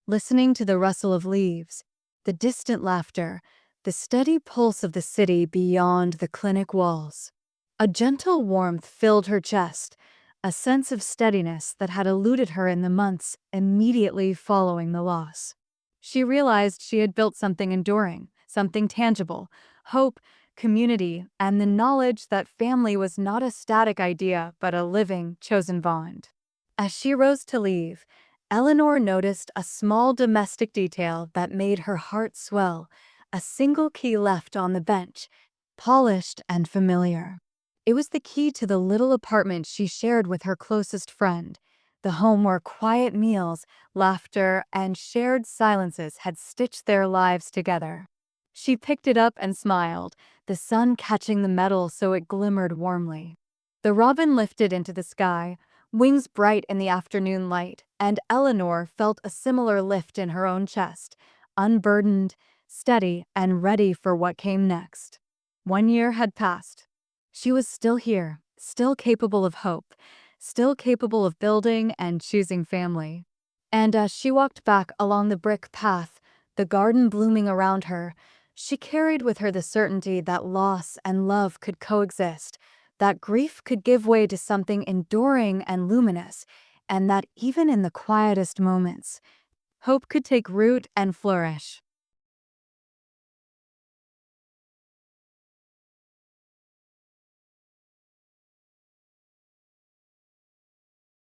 listening to the rustle of leaves, the distant laughter, the steady pulse of the city beyond the clinic walls. A gentle warmth filled her chest, a sense of steadiness that had eluded her in the months immediately following the loss. She realized she had built something enduring, something tangible, hope, community, and the knowledge that family was not a static idea but a living, chosen bond. As she rose to leave, Eleanor noticed a small domestic detail that made her heart swell, a single key left on the bench, polished and familiar. It was the key to the little apartment she shared with her closest friend, the home where quiet meals, laughter, and shared silences had stitched their lives together. She picked it up and smiled, the sun catching the metal so it glimmered warmly. The robin lifted into the sky, wings bright in the afternoon light, and Eleanor felt a similar lift in her own chest, unburdened, steady, and ready for what came next. 1 year had passed. She was still here, still capable of hope, still capable of building and choosing family. And as she walked back along the brick path, the garden blooming around her, she carried with her the certainty that loss and love could coexist, that grief could give way to something enduring and luminous, and that even in the quietest moments, hope could take root and flourish.